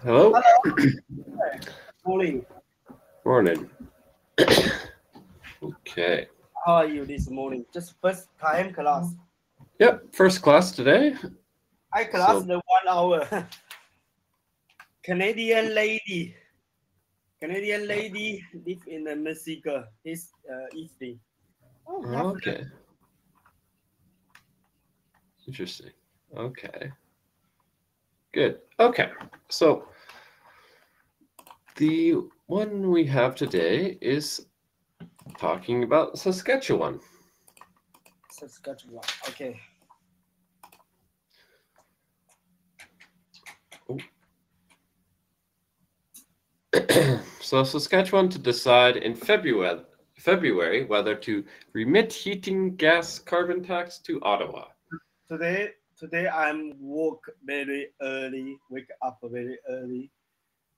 Hello. Morning. Morning. Okay. How are you this morning? Just first time class. Yep. First class today. I class So the 1 hour. Canadian lady. Canadian lady live in Mexico this evening. Oh, lovely. okay. Interesting. Okay. Good. Okay. So the one we have today is talking about Saskatchewan. Saskatchewan. Okay. So Saskatchewan to decide in February whether to remit heating gas carbon tax to Ottawa. Today I'm woke very early. Wake up very early.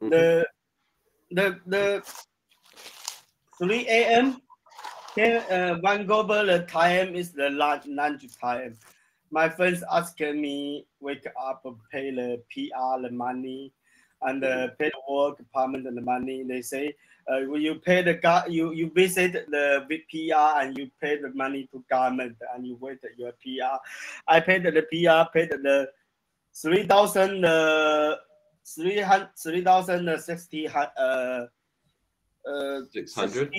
Mhm. The 3 a.m. Vancouver, the time is the lunch time. My friends asking me wake up, pay the PR the money, and pay the work department the money. They say, will you pay the you visit the PR and you pay the money to government and you wait your PR. I paid the PR, paid the 3,000 3,060 600.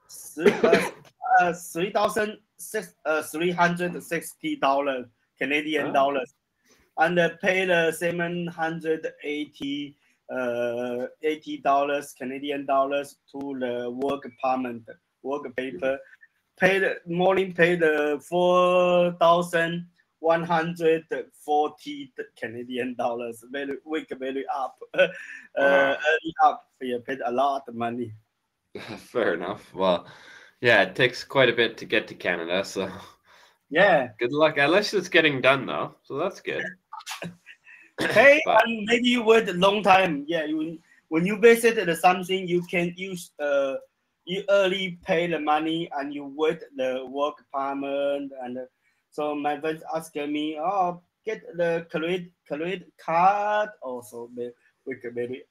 $3,360 Canadian Oh, dollars, and pay the 780 $80 Canadian dollars to the work department, work paper. Pay the morning, pay the 4,140 Canadian dollars. Very weak, very up, wow. early up. You paid a lot of money. Fair enough. Well, yeah, it takes quite a bit to get to Canada, so Yeah. good luck. At least it's getting done though, so that's good. Pay But and maybe you wait a long time. Yeah, when you visit something, you can use you early pay the money and you wait the work department and so my friends asking me, oh, get the credit card also. We can maybe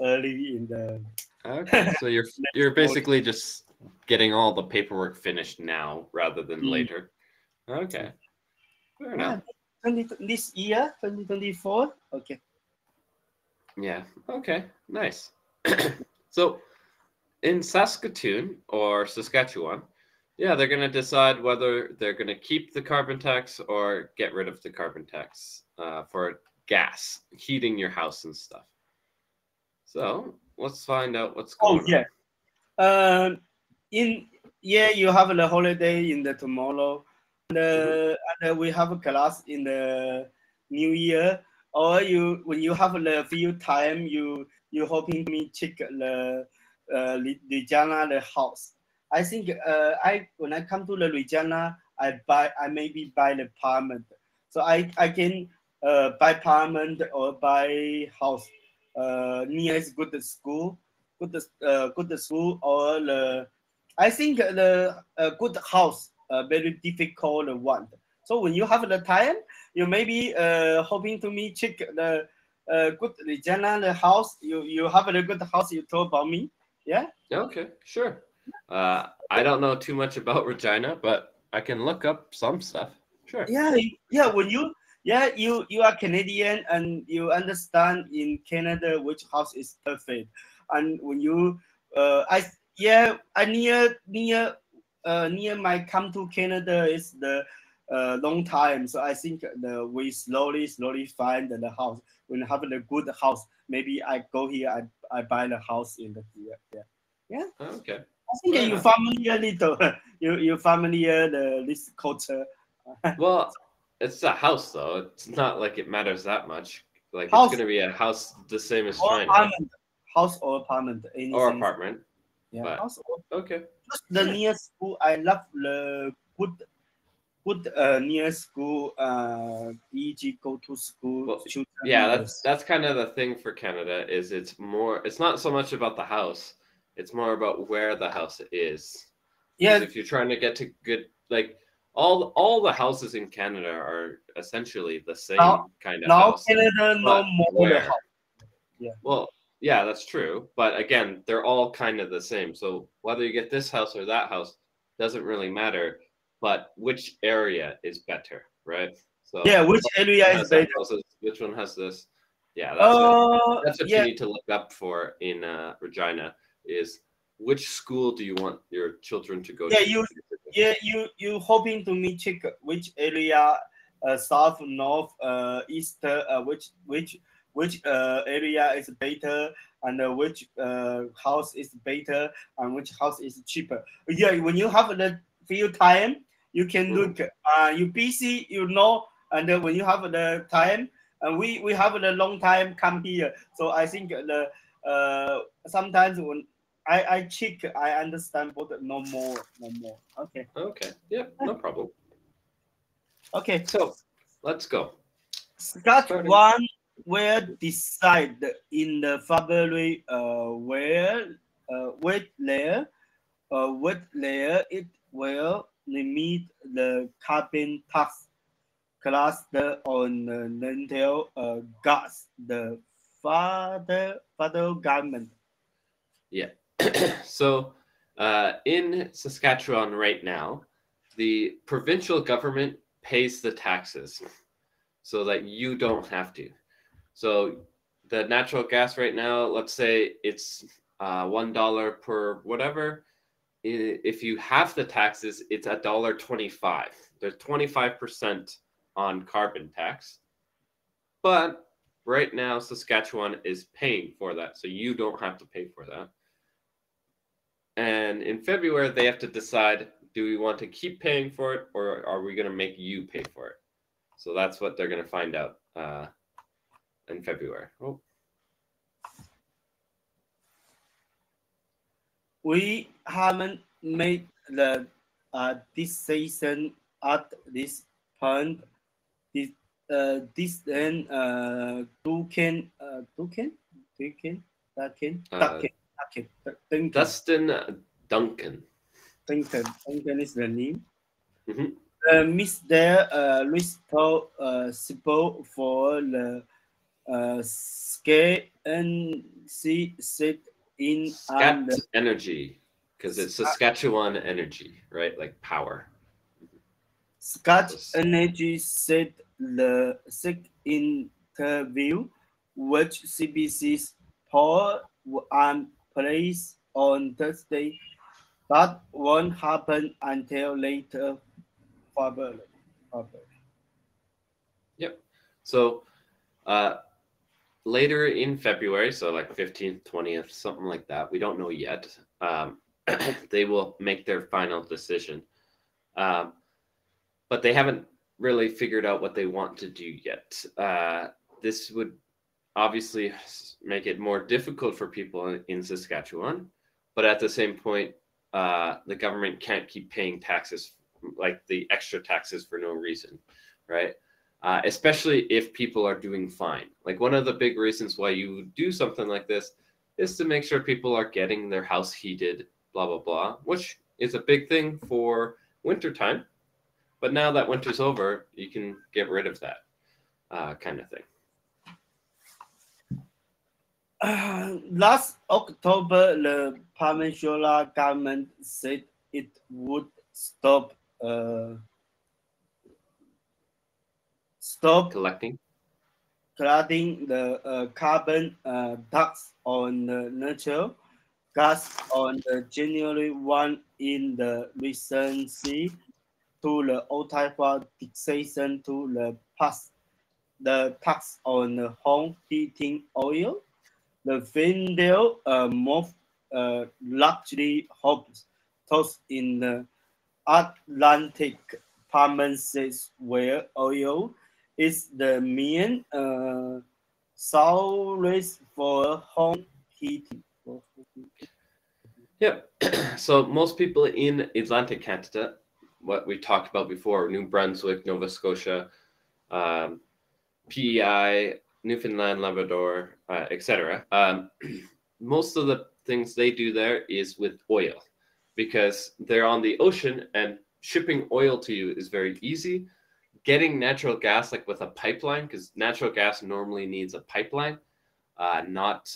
early in the okay, so you're next morning. basically just getting all the paperwork finished now rather than Mm. later. Okay, fair Yeah, enough. this year 2024. Okay. Yeah, okay, nice. So in Saskatoon or Saskatchewan, yeah, they're going to decide whether they're going to keep the carbon tax or get rid of the carbon tax for gas, heating your house and stuff. So let's find out what's Oh going yeah. on. Um, in yeah, you have the holiday in the tomorrow, Hmm. and we have a class in the New Year. Or you when you have the few time, you hoping me check the Regina the house. I think I when I come to the Regina, I maybe buy the apartment, so I can buy apartment or buy house near is good school good school or the I think the good house very difficult one. So when you have the time, you maybe hoping to me check the good Regina the house. You have a good house you told about me. Yeah. Okay, sure. I don't know too much about Regina, but I can look up some stuff. Sure. Yeah, yeah. When you you are Canadian and you understand in Canada which house is perfect, and when you I yeah I near my come to Canada is the long time, so I think the we slowly find the house. When have a good house, maybe I go here, I buy the house in the here. Yeah, yeah. Okay, I think fair you enough. familiar little you familiar this culture. Well, it's a house though. It's not like it matters that much. Like it's House gonna be a house the same as or China apartment, house or apartment, or anything. apartment, Yeah, but house or okay. just the Yeah. near school. I love the good near school. Easy go to school. Well, Children yeah, this. that's kind of the thing for Canada is it's not so much about the house, it's more about where the house is. Because Yeah. if you're trying to get to good like all the houses in Canada are essentially the Now same kind of now house, Canada no but more the where? house. Yeah. Well, yeah, that's true. But again, they're all kind of the same. So whether you get this house or that house doesn't really matter. But which area is better, right? So Yeah, which which area one is has that better? houses? Which one has this? Yeah, that's what you Yeah, need to look up for in Regina is which school do you want your children to go yeah, to? you hoping to me check which area, south, north, east, which area is better, and which house is better, and which house is cheaper. Yeah, when you have the few time, you can Mhm. look. You busy, you know, and when you have the time, and we have a long time come here, so I think the sometimes when I check, I understand, but no more, no more. Okay, Okay. Yep, no problem. okay. So let's go. Scott Starting. one will decide in the February what layer it will limit the carbon tax cluster on the natural gas. The federal government. Yeah. So in Saskatchewan right now, the provincial government pays the taxes so that you don't have to. So the natural gas right now, let's say it's $1 per whatever. If you have the taxes, it's $1.25. There's 25% on carbon tax. But right now, Saskatchewan is paying for that, so you don't have to pay for that. And in February, they have to decide, do we want to keep paying for it or are we going to make you pay for it? So that's what they're going to find out in February. Oh. We haven't made the decision at this point. This then Dustin Duncan. Duncan is the name. Mhm. Mr. Responsible for the scale and see set in Scat and Energy, because it's Saskatchewan Energy, right? Like power. Scott So, Energy said the sick interview, which CBC's Paul and placed on Thursday, that won't happen until later February. yep. So later in February, so like 15th, 20th, something like that. We don't know yet. They will make their final decision. But they haven't really figured out what they want to do yet. This would obviously make it more difficult for people in Saskatchewan, but at the same point, the government can't keep paying taxes, like the extra taxes for no reason, right? Especially if people are doing fine. Like one of the big reasons why you would do something like this is to make sure people are getting their house heated, blah, blah, blah, which is a big thing for wintertime. But now that winter's over, you can get rid of that kind of thing. Last October, the Peninsula government said it would stop Collecting the carbon tax on the natural gas on the January 1 in the recency to the Ottawa taxation to the pass the tax on the home heating oil. The Vendel moved largely hopes tossed in the Atlantic provinces where oil is the main source for home heating. Yep. So most people in Atlantic Canada, what we talked about before, New Brunswick, Nova Scotia, PEI, Newfoundland, Labrador, etc. Most of the things they do there is with oil because they're on the ocean and shipping oil to you is very easy. Getting natural gas, like with a pipeline, because natural gas normally needs a pipeline, not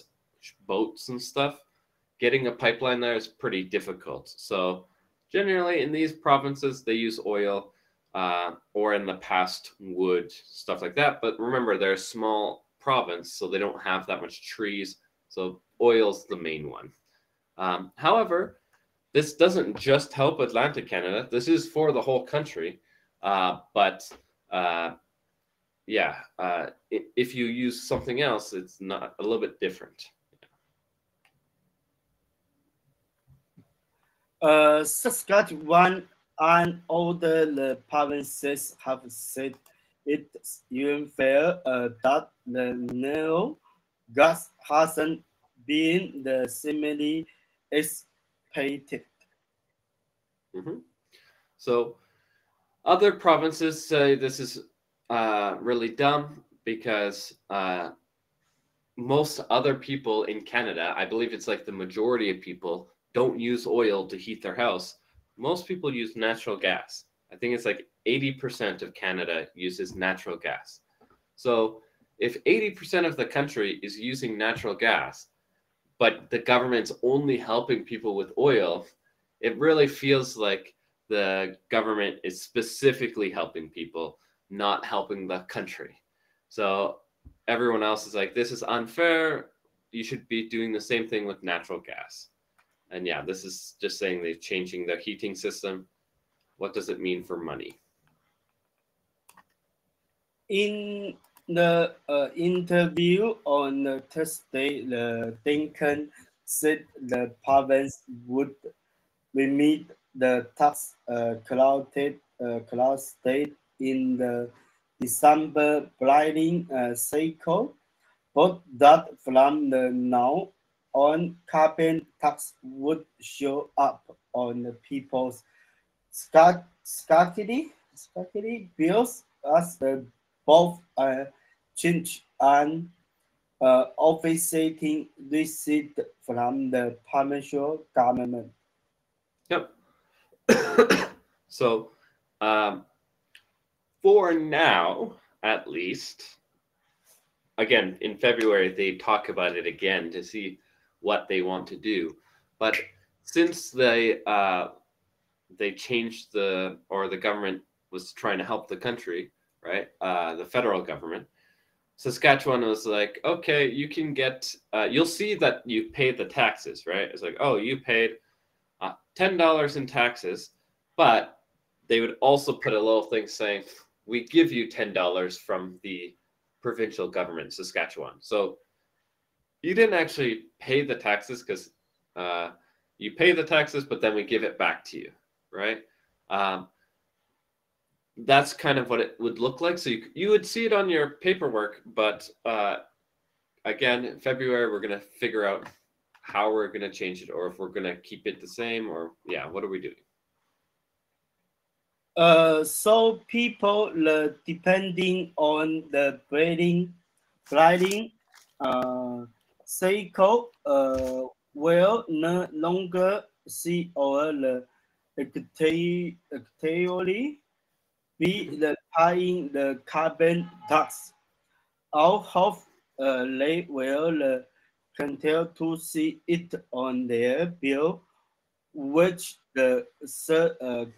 boats and stuff, getting a pipeline there is pretty difficult. So generally in these provinces, they use oil or in the past wood, stuff like that. But remember, they're a small province, so they don't have that much trees. So oil's the main one. However, this doesn't just help Atlantic Canada. This is for the whole country. If you use something else, it's not a little bit different. Saskatchewan and other the provinces have said it's unfair that the new gas hasn't been the similarly expected. Mm-hmm. So other provinces say this is really dumb because most other people in Canada, I believe it's like the majority of people, don't use oil to heat their house. Most people use natural gas. I think it's like 80% of Canada uses natural gas. So if 80% of the country is using natural gas, but the government's only helping people with oil, it really feels like the government is specifically helping people, not helping the country. So everyone else is like, this is unfair. You should be doing the same thing with natural gas. And yeah, this is just saying they're changing the heating system. What does it mean for money? In the interview on Thursday, the Duncan said the province would limit the tax cloud state in the December planning cycle, but that from the now on carbon tax would show up on the people's scarcity bills as the both change and offsetting receipt from the provincial government. Yep. So, for now, at least, again, in February, they talk about it again to see what they want to do. But since they changed the government was trying to help the country, right? The federal government, Saskatchewan was like, okay, you can get, you'll see that you paid the taxes, right? It's like, oh, you paid $10 in taxes, but they would also put a little thing saying, we give you $10 from the provincial government, Saskatchewan. So you didn't actually pay the taxes because you pay the taxes, but then we give it back to you, right? That's kind of what it would look like. So you would see it on your paperwork, but again, in February, we're going to figure out how we're going to change it, or if we're going to keep it the same, or yeah, what are we doing? So people depending on the breeding cycle will no longer see or actually be the paying the carbon tax. Our hope they will continue to see it on their bill, which the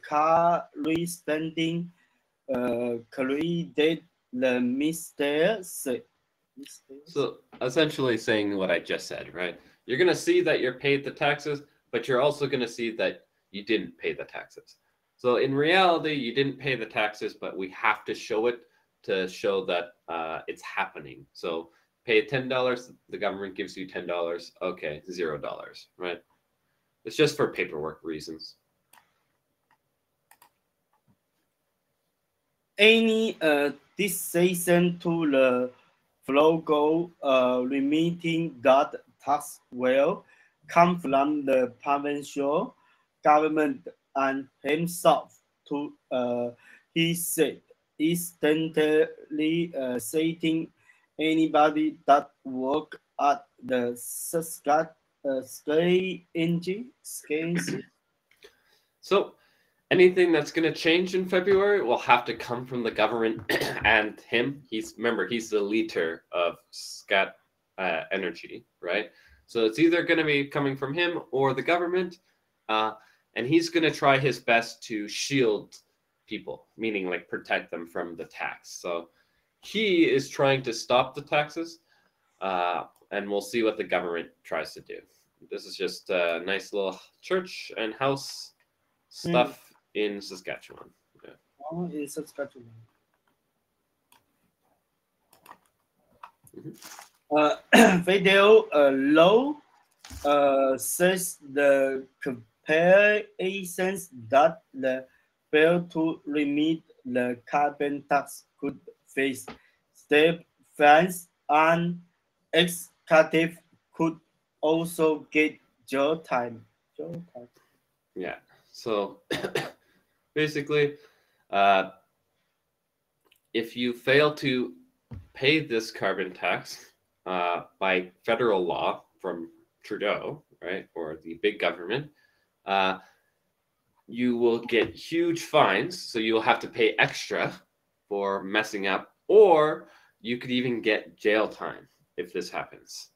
corresponding created the mistake. So essentially saying what I just said, right? You're going to see that you're paid the taxes, but you're also going to see that you didn't pay the taxes. So in reality, you didn't pay the taxes, but we have to show it to show that it's happening. So pay $10, the government gives you $10. Okay, $0, right? It's just for paperwork reasons. Any decision to the local limiting that tax will come from the provincial government and himself. To he said, instantly citing anybody that work at the Sky Engine. So anything that's going to change in February will have to come from the government and him. He's the leader of energy, right? So it's either going to be coming from him or the government, and he's going to try his best to shield people, meaning like protect them from the tax. So he is trying to stop the taxes, and we'll see what the government tries to do. This is just a nice little church and house stuff in Saskatchewan. Yeah. Oh, in Saskatchewan. Video law says the comparisons that the fail to remit the carbon tax could face state fines, and executive could also get jail time. Yeah. So basically, if you fail to pay this carbon tax by federal law from Trudeau, right, or the big government, you will get huge fines. So you'll have to pay extra for messing up, or you could even get jail time if this happens.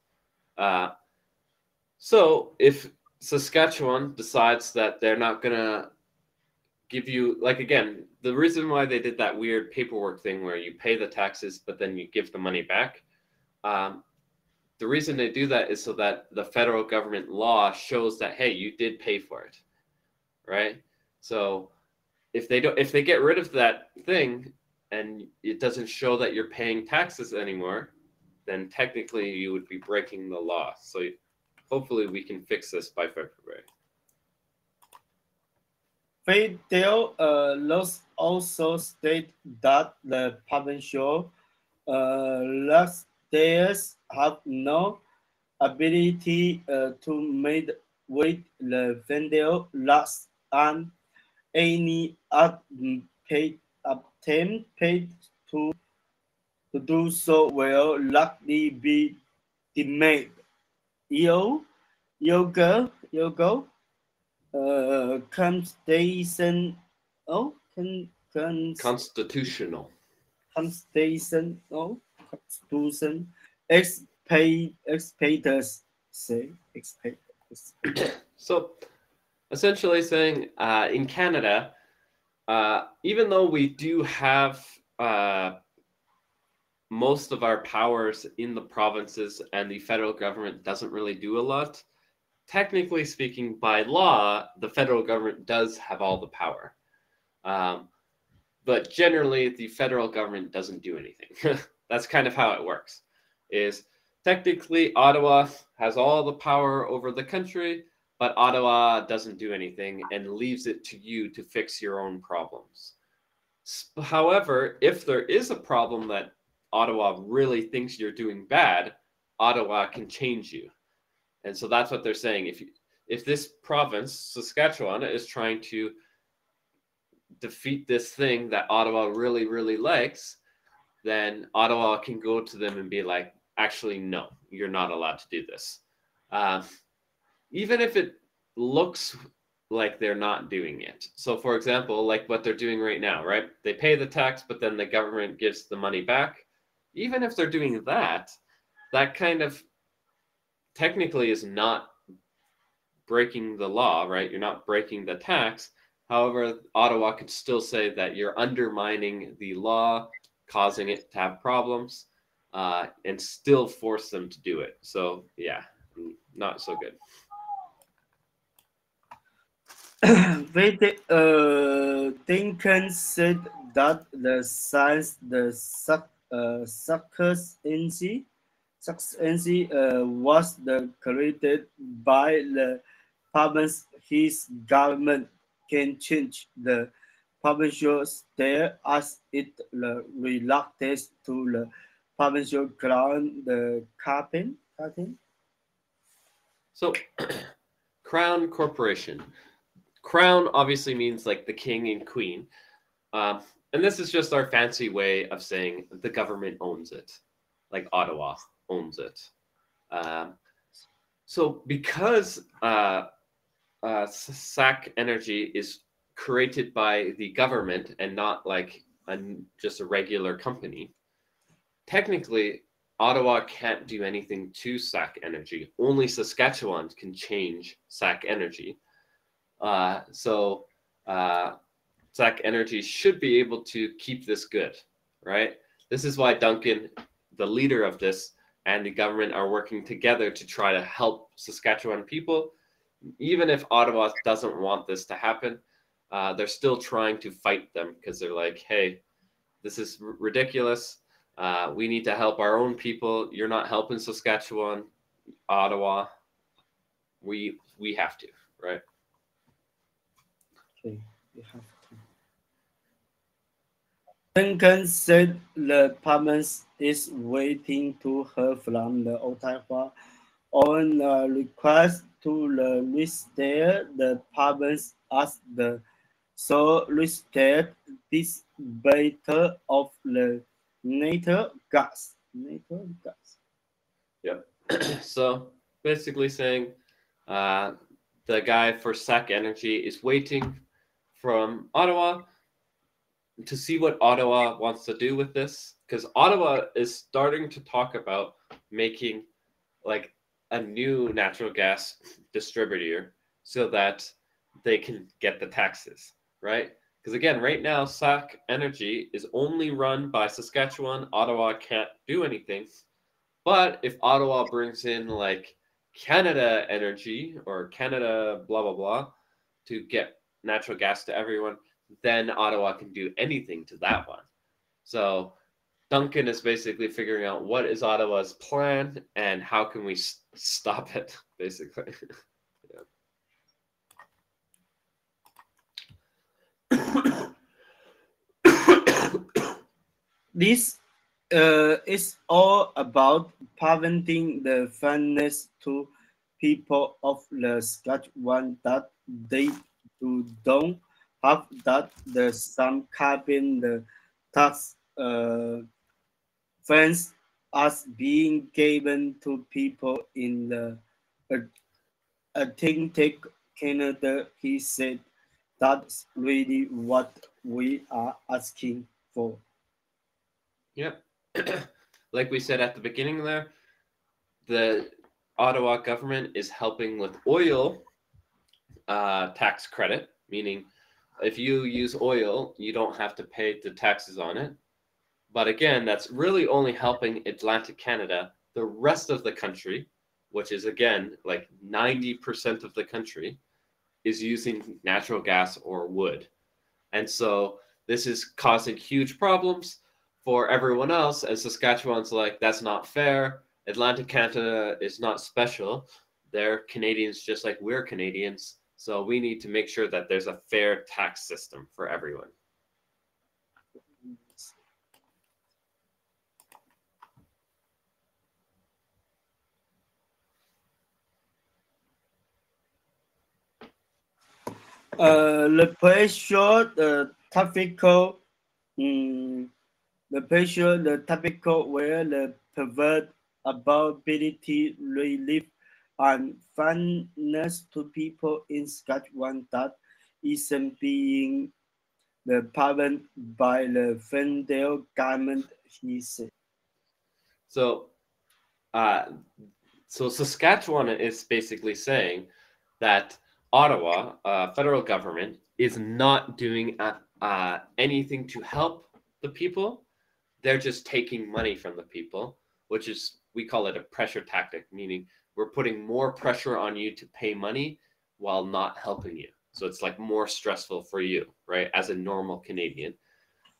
So if Saskatchewan decides that they're not going to give you, like, again, the reason why they did that weird paperwork thing where you pay the taxes, but then you give the money back. The reason they do that is so that the federal government law shows that, hey, you did pay for it, right? So if they get rid of that thing and it doesn't show that you're paying taxes anymore, then technically you would be breaking the law. So hopefully we can fix this by February. Federal laws also state that the provincial legislators have no ability to make with the federal laws, and any attempt to do so will likely be denied. Constitutional. Constitution expectators say. So essentially saying in Canada, even though we do have most of our powers in the provinces and the federal government doesn't really do a lot, technically speaking, by law, the federal government does have all the power. But generally, the federal government doesn't do anything. That's kind of how it works. Is technically, Ottawa has all the power over the country, but Ottawa doesn't do anything and leaves it to you to fix your own problems. However, if there is a problem that Ottawa really thinks you're doing bad, Ottawa can change you. And so that's what they're saying. If this province, Saskatchewan, is trying to defeat this thing that Ottawa really, really likes, then Ottawa can go to them and be like, actually, no, you're not allowed to do this. Even if it looks like they're not doing it. So for example, like what they're doing right now, right? They pay the tax, but then the government gives the money back. Even if they're doing that, that kind of technically is not breaking the law, right? You're not breaking the tax. However, Ottawa could still say that you're undermining the law, causing it to have problems, and still force them to do it. So yeah, not so good. Duncan said that the science, the success was created by the province. His government can change the provincial state as it reluctant to the provincial crown the carbon. So Crown Corporation. Crown obviously means like the king and queen. And this is just our fancy way of saying the government owns it, like Ottawa owns it. So because SAC Energy is created by the government and not like just a regular company, technically Ottawa can't do anything to Sac Energy. Only Saskatchewan can change Sac Energy. So Sac Energy should be able to keep this good, right? This is why Duncan, the leader of this, and the government are working together to try to help Saskatchewan people. Even if Ottawa doesn't want this to happen, they're still trying to fight them because they're like, hey, this is ridiculous. We need to help our own people. You're not helping Saskatchewan, Ottawa. We have to, right? Okay, we have to. Duncan said the province is waiting to hear from the Ottawa on a request to restate the province as the sole restate distributor of the natural gas. Natural gas. Yep. So basically saying the guy for Sac Energy is waiting from Ottawa to see what Ottawa wants to do with this, because Ottawa is starting to talk about making like a new natural gas distributor so that they can get the taxes, right? Because again, right now, Sac Energy is only run by Saskatchewan. Ottawa can't do anything. But if Ottawa brings in like Canada Energy or Canada blah blah blah to get natural gas to everyone, then Ottawa can do anything to that one. So Duncan is basically figuring out what is Ottawa's plan and how can we stop it, basically. This is all about preventing the fairness to people of the Saskatchewan that they don't have that the some carbon the tax funds as being given to people in the Atlantic Canada. He said that's really what we are asking for. Yep. Like we said at the beginning there, the Ottawa government is helping with oil tax credit, meaning if you use oil, you don't have to pay the taxes on it. But again, that's really only helping Atlantic Canada. The rest of the country, which is again like 90% of the country, is using natural gas or wood. And so this is causing huge problems for everyone else. And Saskatchewan's like, that's not fair. Atlantic Canada is not special. They're Canadians just like we're Canadians. So we need to make sure that there's a fair tax system for everyone. The pressure, the typical where the pervert ability relief and fairness to people in Saskatchewan that isn't being the pardoned by the federal government, he said. So, so Saskatchewan is basically saying that Ottawa, federal government, is not doing anything to help the people. They're just taking money from the people, which is, we call it a pressure tactic, meaning we're putting more pressure on you to pay money while not helping you. So it's like more stressful for you, right, as a normal Canadian.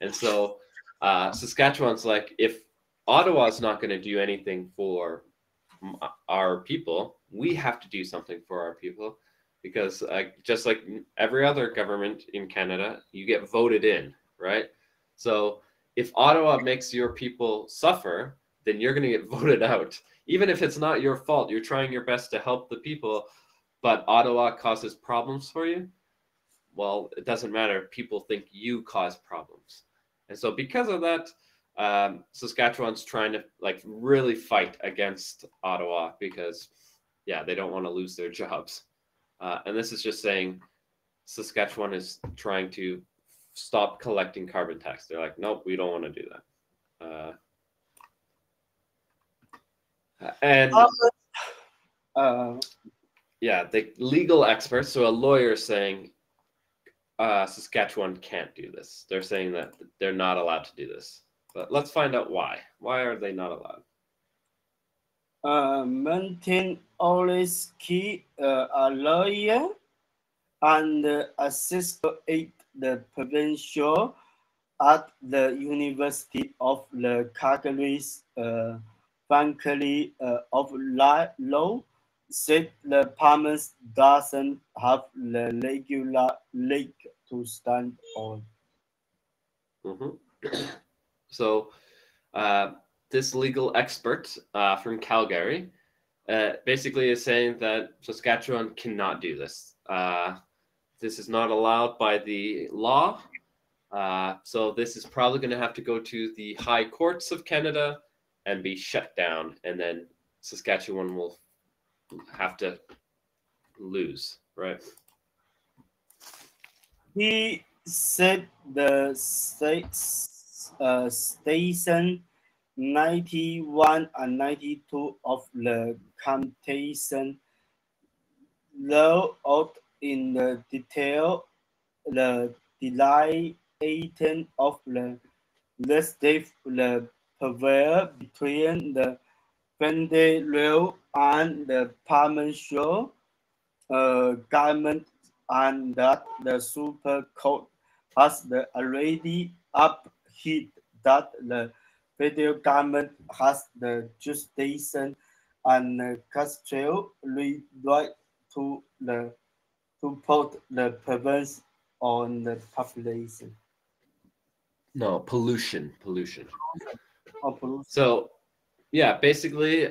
And so Saskatchewan's like, if Ottawa's not going to do anything for our people, we have to do something for our people, because just like every other government in Canada, you get voted in, right? So if Ottawa makes your people suffer, then you're going to get voted out. Even if it's not your fault, you're trying your best to help the people, but Ottawa causes problems for you, well, it doesn't matter. People think you cause problems. And so because of that, Saskatchewan's trying to like really fight against Ottawa because, yeah, they don't want to lose their jobs. And this is just saying Saskatchewan is trying to stop collecting carbon tax. They're like, nope, we don't want to do that. And uh, yeah, the legal experts, so a lawyer is saying Saskatchewan can't do this. They're saying that they're not allowed to do this. But let's find out why. Why are they not allowed? maintain always key a lawyer and assist aid the provincial at the University of the Calgary's faculty of law said the Parliament doesn't have the regular leg to stand on. So this legal expert from Calgary basically is saying that Saskatchewan cannot do this. This is not allowed by the law. So this is probably going to have to go to the high courts of Canada and be shut down. And then Saskatchewan will have to lose, right? He said the station 91 and 92 of the Competition law out in the detail the delay of the legislative the prevail between the federal and the provincial government, and that the Super Court has already upheld that the federal government has the jurisdiction and constitutional right to put the province on the population. No, pollution. Or pollution. So yeah, basically,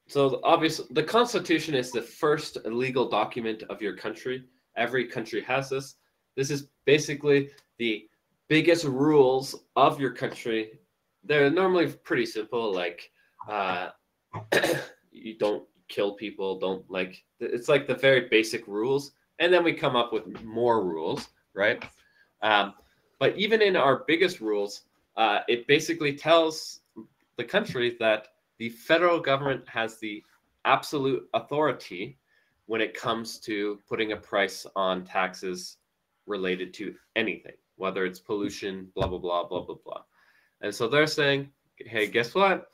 so obviously the Constitution is the first legal document of your country. Every country has this. This is basically the biggest rules of your country. They're normally pretty simple, like you don't kill people, don't like, it's like the very basic rules. And then we come up with more rules, right? But even in our biggest rules, it basically tells the country that the federal government has the absolute authority when it comes to putting a price on taxes related to anything, whether it's pollution, blah, blah, blah, blah, blah, blah. And so they're saying, hey, guess what?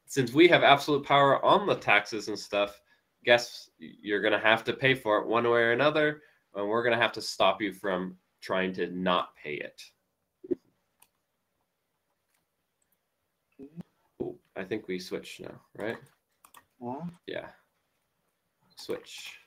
Since we have absolute power on the taxes and stuff, guess you're going to have to pay for it one way or another, and we're going to have to stop you from trying to not pay it. Ooh, I think we switched now, right? Yeah. Yeah. Switch.